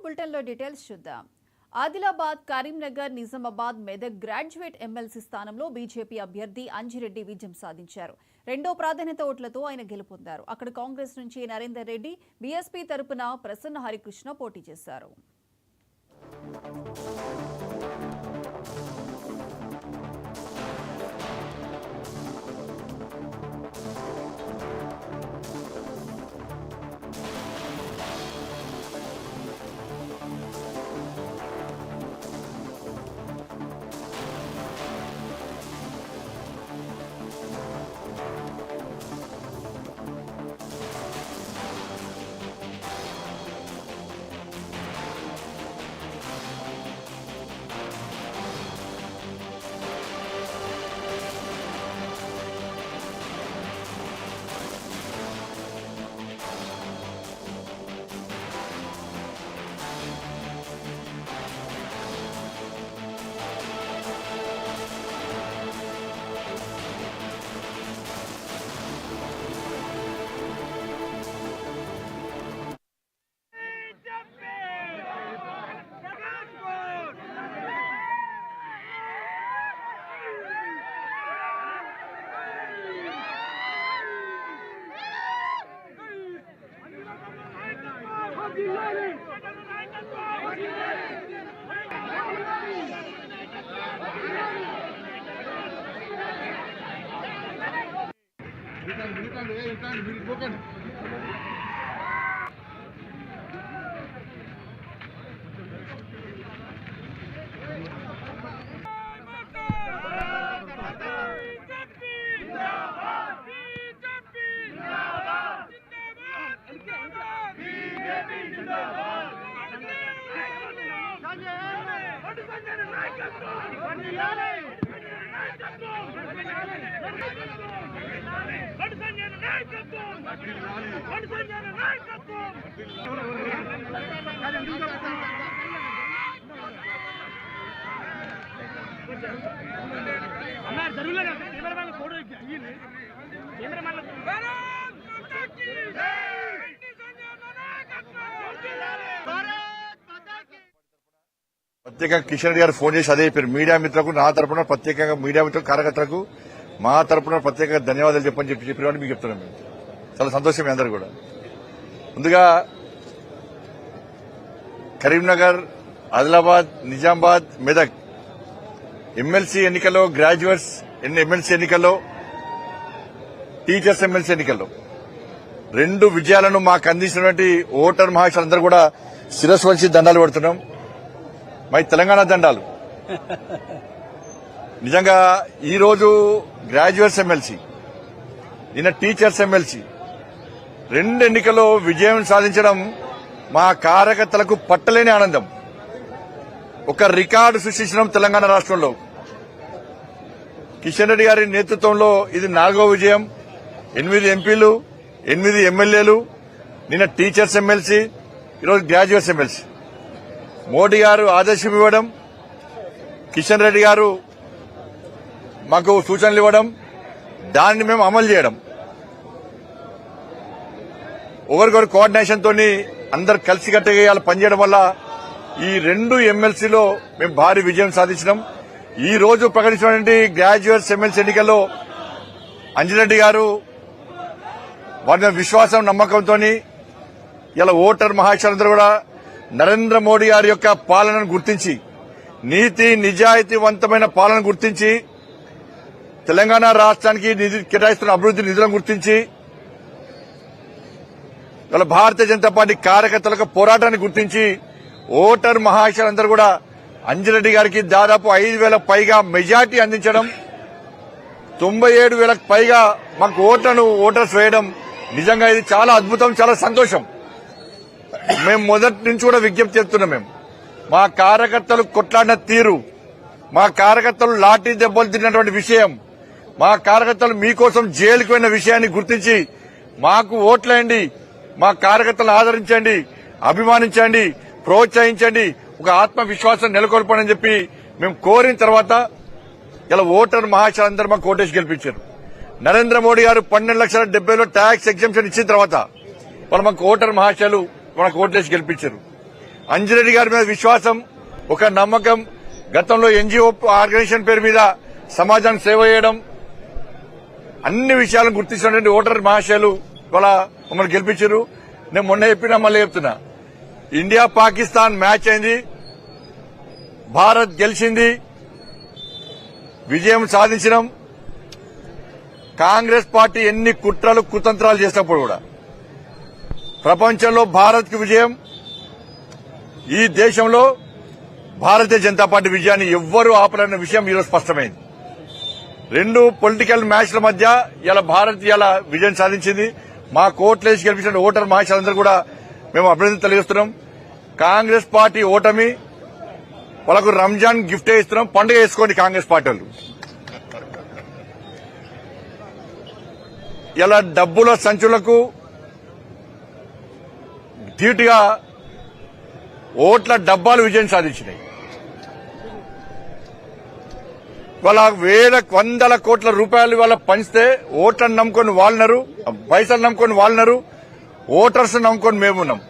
బులెటిన్లో డీటెయిల్స్ చూద్దాం. Adilabad, Karimnagar, Nizamabad, Medak graduate MLC స్థానంలో బీజేపీ అభ్యర్థి అంజిరెడ్డి విజయం సాధించారు. రెండో ప్రాధాన్యత ఓట్లతో ఆయన గెలుపొందారు. అక్కడ కాంగ్రెస్ నుంచి నరేందర్ రెడ్డి, బీఎస్పీ తరపున ప్రసన్న హరికృష్ణ పోటీ చేశారు. ప్రత్యేకంగా కిషన్ రెడ్డి గారు ఫోన్ చేసి అదే చెప్పారు. మీడియా మిత్రులకు నా తరపున ప్రత్యేకంగా మీడియా మిత్రులకు కార్యకర్తలకు మా తరపున ప్రత్యేకంగా ధన్యవాదాలు చెప్పని చెప్పిన మీకు చెప్తున్నాం. మేము చాలా సంతోషం. మీ అందరూ కూడా ముందుగా కరీంనగర్, ఆదిలాబాద్, నిజామాబాద్, మెదక్ ఎమ్మెల్సీ ఎన్నికల్లో, గ్రాడ్యుయేట్స్ ఎమ్మెల్సీ ఎన్నికల్లో, టీచర్స్ ఎమ్మెల్సీ ఎన్నికల్లో 2 విజయాలను మాకు అందించినటువంటి ఓటర్ మహాశయులందరూ కూడా శిరస్సు వంచి దండాలు పెడుతున్నాం. మై తెలంగాణ దండాలు. నిజంగా ఈరోజు గ్రాడ్యుయేట్స్ ఎమ్మెల్సీ, నిన్న టీచర్స్ ఎమ్మెల్సీ 2 ఎన్నికల్లో విజయం సాధించడం మా కార్యకర్తలకు పట్టలేని ఆనందం. ఒక రికార్డు సృష్టించడం తెలంగాణ రాష్ట్రంలో. కిషన్ రెడ్డి గారి నేతృత్వంలో ఇది 4వ విజయం. 8 ఎంపీలు, 8 ఎమ్మెల్యేలు, నిన్న టీచర్స్ ఎమ్మెల్సీ, ఈరోజు గ్రాడ్యుయేట్స్ ఎమ్మెల్సీ. మోడీ గారు ఆదేశం ఇవ్వడం, కిషన్ రెడ్డి గారు మాకు సూచనలు ఇవ్వడం, దాన్ని మేము అమలు చేయడం, ఒకరికొకరు కోఆర్డినేషన్ తోని అందరు కలిసికట్టుగా పనిచేయడం వల్ల ఈ 2 ఎమ్మెల్సీలో మేము భారీ విజయం సాధించినాం. ఈ రోజు ప్రకటించినటువంటి గ్రాడ్యుయేట్స్ ఎమ్మెల్సీ ఎన్నికల్లో అంజిరెడ్డి గారు వారి విశ్వాసం, నమ్మకంతో ఇలా ఓటర్ మహాశయులందరూ కూడా నరేంద్ర మోడీ గారి యొక్క పాలనను గుర్తించి, నీతి నిజాయితీవంతమైన పాలన గుర్తించి, తెలంగాణ రాష్ట్రానికి కేటాయిస్తున్న అభివృద్ధి నిధులను గుర్తించి, ఇలా భారతీయ జనతా పార్టీ కార్యకర్తలకు పోరాటాన్ని గుర్తించి ఓటర్ మహాశయులందరూ కూడా అంజిరెడ్డి గారికి దాదాపు 5,000 పైగా మెజార్టీ అందించడం, 97,000 పైగా మాకు ఓటర్స్ వేయడం నిజంగా ఇది చాలా అద్భుతం, చాలా సంతోషం. మేము మొదటి నుంచి కూడా విజ్ఞప్తి చేస్తున్నాం. మేము మా కార్యకర్తలు కొట్లాడిన తీరు, మా కార్యకర్తలు లాఠీ దెబ్బలు తిన్నటువంటి విషయం, మా కార్యకర్తలు మీకోసం జైలుకు పోయిన విషయాన్ని గుర్తించి మాకు ఓట్లేయండి, మా కార్యకర్తలను ఆదరించండి, అభిమానించండి, ప్రోత్సహించండి, ఒక ఆత్మవిశ్వాసం నెలకొల్పని చెప్పి మేము కోరిన తర్వాత ఇలా ఓటర్ మహాశయులందరూ మాకు ఓటేసి గెలిపించారు. నరేంద్ర మోడీ గారు 12,70,000 ట్యాక్స్ ఎగ్జంప్షన్ ఇచ్చిన తర్వాత వాళ్ళు మాకు ఓటర్ మహాశయులు మనకు ఓట్లేసి గెలిపించారు. అంజిరెడ్డి గారి మీద విశ్వాసం, ఒక నమ్మకం, గతంలో ఎన్జిఓ ఆర్గనైజేషన్ పేరు మీద సమాజానికి సేవ చేయడం, అన్ని విషయాలను గుర్తించినటువంటి ఓటర్ మహాశయులు ఇవాళ మమ్మల్ని గెలిపించారు. నేను మొన్న చెప్పినా మళ్ళీ చెప్తున్నా, ఇండియా పాకిస్తాన్ మ్యాచ్ అయింది, భారత్ గెలిచింది, విజయం సాధించినాం. కాంగ్రెస్ పార్టీ ఎన్ని కుట్రలు కుతంత్రాలు చేసినప్పుడు కూడా ప్రపంచంలో భారత్ కి విజయం, ఈ దేశంలో భారతీయ జనతా పార్టీ విజయాన్ని ఎవ్వరూ ఆపలేని విషయం ఈరోజు స్పష్టమైంది. రెండు పొలిటికల్ మ్యాచ్ల మధ్య ఇలా భారత్ ఇలా విజయం సాధించింది. మా కోట్లేసి గెలిపించిన ఓటర్ మహాశయులందరూ కూడా మేము అభినందన తెలియజేస్తున్నాం. కాంగ్రెస్ పార్టీ ఓటమి వాళ్ళకు రంజాన్ గిఫ్ట్ ఇస్తున్నాం, పండుగ వేసుకోండి కాంగ్రెస్ పార్టీ వాళ్ళు. ఇలా డబ్బుల సంచులకు ధీటుగా ఓట్ల డబ్బాలు విజయం సాధించినాయి. వాళ్ళ వందల కోట్ల రూపాయలు వాళ్ళ పంచితే ఓట్లను నమ్ముకొని వాళ్ళనరు, పైసలు నమ్ముకొని వాళ్ళనరు, ఓటర్స్ నమ్ముకొని మేమున్నాం.